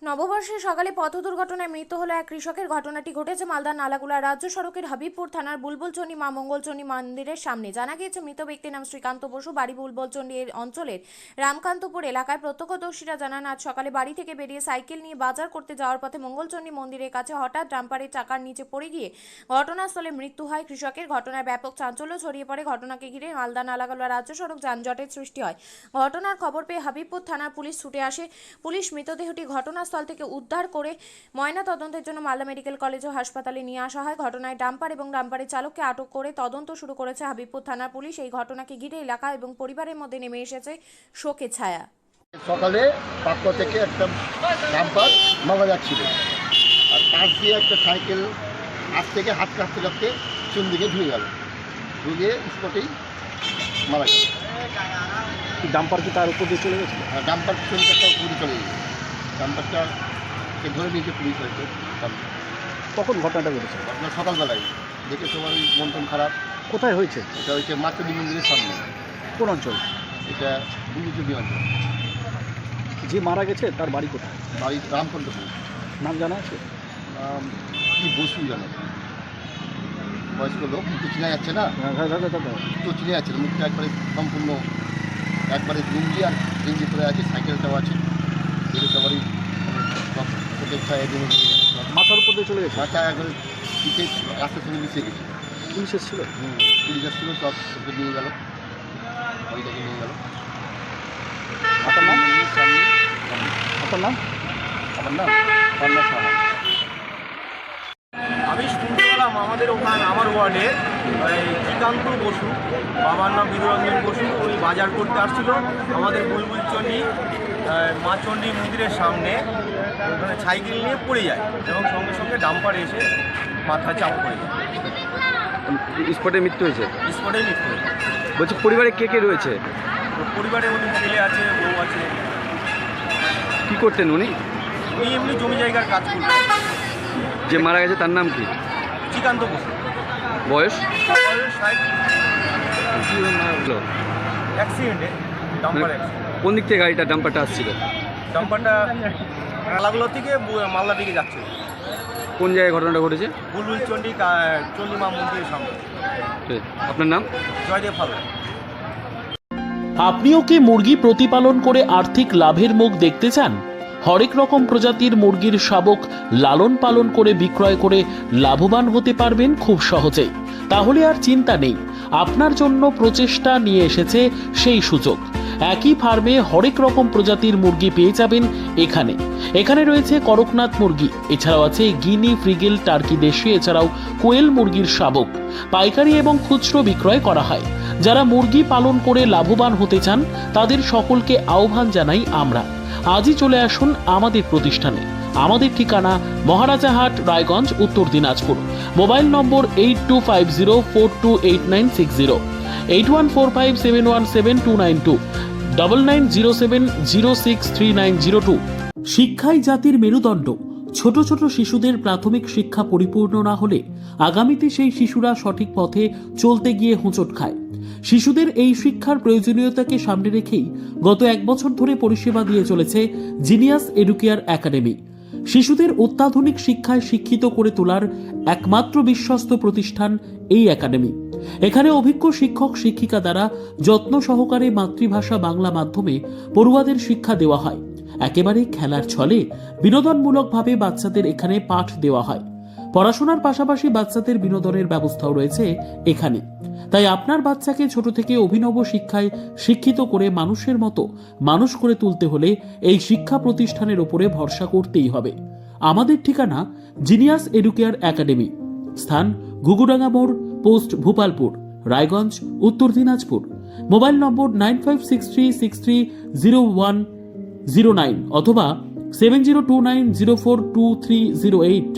নববর্ষের সকালে পথ দুর্ঘটনায় মৃত্যু হলো এক কৃষকের। ঘটনাটি ঘটেছে মালদার নালাগোলা রাজ্য সড়কের হাবিবপুর থানার বুলবুলচন্ডী মা মঙ্গলচন্ডী মন্দিরের সামনে। জানা গিয়েছে মৃত ব্যক্তির নাম শ্রীকান্ত বসু, বাড়ি বুলবুলচন্ডী অঞ্চলের রামকান্তপুর এলাকায়। প্রত্যক্ষদর্শীরা জানান, আজ সকালে বাড়ি থেকে বেরিয়ে সাইকেল নিয়ে বাজার করতে যাওয়ার পথে মঙ্গলচন্ডী মন্দিরের কাছে হঠাৎ ডাম্পারের চাকার নিচে পড়ে গিয়ে ঘটনাস্থলে মৃত্যু হয় কৃষকের। ঘটনায় ব্যাপক চাঞ্চল্য ছড়িয়ে পড়ে। ঘটনাকে ঘিরে মালদা নালাগোলা রাজ্য সড়ক যানজটের সৃষ্টি হয়। ঘটনার খবর পেয়ে হাবিবপুর থানার পুলিশ ছুটে আসে। পুলিশ মৃতদেহটি ঘটনাস্থল থেকে উদ্ধার করে ময়না তদন্তের জন্য মালদা মেডিকেল কলেজ ও হাসপাতালে নিয়ে আসা হয়। ঘটনায় ডাম্পার এবং ডাম্পারের চালককে আটক করে তদন্ত শুরু করেছে হাবিবপুর থানার পুলিশ। এই ঘটনাকে ঘিরে এলাকা এবং পরিবারের মধ্যে নেমে এসেছে শোকের ছায়া। সকালে পাত্র থেকে একটা ডাম্পার মারা যাচ্ছিল, আর পাশ দিয়ে একটা সাইকেল হাত থেকে হাত কাটতে কাটতে চুন দিকে ঢুকে গেল, ঢুকে স্পটেই মারা গেল। ডাম্পার কি তার উপর দিয়ে চলে গেছে? আর ডাম্পার চুনটা পুরো চলে গেছে, ডাম্পারটাকে ধরে নিয়েছে পুলিশ হয়েছে। কখন ঘটনাটা ঘটেছে? আপনার সকালবেলায় দেখে সবার মন টন খারাপ। কোথায় হয়েছে? এটা হচ্ছে মাচন্ডী মন্দিরের সামনে। কোন অঞ্চল? এটা বুলবুলচন্ডী অঞ্চল। যে মারা গেছে তার বাড়ি কোথায়? বাড়ি রামকান্তপুর। নাম জানা আছে? নাম কি বসু জানো, বয়স্ক লোক, তো চেনা যাচ্ছে না, তো চিনে যাচ্ছে না, মুখটা একবারে সম্পূর্ণ একবারে গেঞ্জি আর গেঞ্জি পরে আছে, সাইকেলটাও আছে, এগুলো সবারই সব প্রত্যেক ছায় মাথার উপর দিয়ে চলে গেছে? মাথা একবারে পিছিয়ে রাস্তার সঙ্গে মিশে গেছে। পুলিশ এসেছিল? পুলিশ এসেছিল, সব ওকে নিয়ে গেল, ওইটাকে নিয়ে গেল। আপনার নাম? সামনে আপনার নাম? আমার নাম পান্না সাহা। আমি শুনতে পেলাম আমাদের ওখানে আমার ওয়ার্ডে শ্রীকান্ত বসু, বাবার নাম বিধুরঞ্জন বসু, উনি বাজার করতে আসছিল আমাদের বুলবুলচন্ডী মা চণ্ডী মন্দিরের সামনে। ওখানে সাইকেল নিয়ে পড়ে যায় এবং সঙ্গে সঙ্গে ডাম্পার এসে মাথা চাপ পড়ে যায়। স্পটে মৃত্যু হয়েছে? স্পটে মৃত্যু হয়েছে। বলছি পরিবারে কে কে রয়েছে? পরিবারে উনি ছেলে আছে, বউ আছে। কি করতেন উনি? উনি এমনি জমি জায়গার কাজ করতেন। যে মারা গেছে তার নাম কি? শ্রীকান্ত বসু। বয়স? 60। অ্যাক্সিডেন্টে, ডাম্পার অ্যাক্সিডেন্ট। কোন দিক থেকে গাড়িটা ডাম্পারটা আসছিল? ডাম্পারটা নালাগোলা থেকে মালদা দিকে যাচ্ছে। কোন জায়গায় ঘটনাটা ঘটেছে? বুলবুলচন্ডী চণ্ডী মা মন্দিরের সামনে। আপনার নাম? জয়দেব হালদার। আপনিও কি মুরগি প্রতিপালন করে আর্থিক লাভের মুখ দেখতে চান? হরেক রকম প্রজাতির মুরগির শাবক লালন পালন করে বিক্রয় করে লাভবান হতে পারবেন খুব সহজেই। তাহলে আর চিন্তা নেই, আপনার জন্য প্রচেষ্টা নিয়ে এসেছে সেই সুযোগ। একই ফার্মে হরেক রকম প্রজাতির মুরগি পেয়ে যাবেন এখানে রয়েছে করকনাথ মুরগি, এছাড়াও আছে গিনি, ফ্রিগেল, টার্কি দেশি, এছাড়াও কোয়েল মুরগির শাবক। পাইকারি এবং খুচরো বিক্রয় করা হয়। যারা মুরগি পালন করে লাভবান হতে চান তাদের সকলকে আহ্বান জানাই আমরা। আজই চলে আসুন আমাদের প্রতিষ্ঠানে। আমাদের ঠিকানা মহারাজাহাট, রায়গঞ্জ, উত্তর দিনাজপুর। মোবাইল নম্বর 8250428960, 8145717292, 9907063902। শিক্ষাই জাতির মেরুদণ্ড। ছোট ছোট শিশুদের প্রাথমিক শিক্ষা পরিপূর্ণ না হলে আগামীতে সেই শিশুরা সঠিক পথে চলতে গিয়ে হোঁচট খায়। শিশুদের এই শিক্ষার প্রয়োজনীয়তাকে সামনে রেখেই গত 1 বছর ধরে পরিষেবা দিয়ে চলেছে জিনিয়াস এডুকেয়ার একাডেমি। শিশুদের অত্যাধুনিক শিক্ষায় শিক্ষিত করে তোলার একমাত্র বিশ্বস্ত প্রতিষ্ঠান এই একাডেমি। এখানে অভিজ্ঞ শিক্ষক শিক্ষিকা দ্বারা যত্ন সহকারে মাতৃভাষা বাংলা মাধ্যমে পড়ুয়াদের শিক্ষা দেওয়া হয়। একেবারে খেলার ছলে বিনোদনমূলকভাবে বাচ্চাদের এখানে পাঠ দেওয়া হয়। পড়াশোনার পাশাপাশি বাচ্চাদের বিনোদনের ব্যবস্থাও রয়েছে এখানে। তাই আপনার বাচ্চাকে ছোট থেকে অভিনব শিক্ষায় শিক্ষিত করে মানুষের মতো মানুষ করে তুলতে হলে এই শিক্ষা প্রতিষ্ঠানের উপরে ভরসা করতেই হবে। আমাদের ঠিকানা জিনিয়াস এডুকেয়ার একাডেমি, স্থান ঘুঘুডাঙ্গা মোড়, পোস্ট ভূপালপুর, রায়গঞ্জ, উত্তর দিনাজপুর। মোবাইল নম্বর 9563630109 অথবা 7029042308।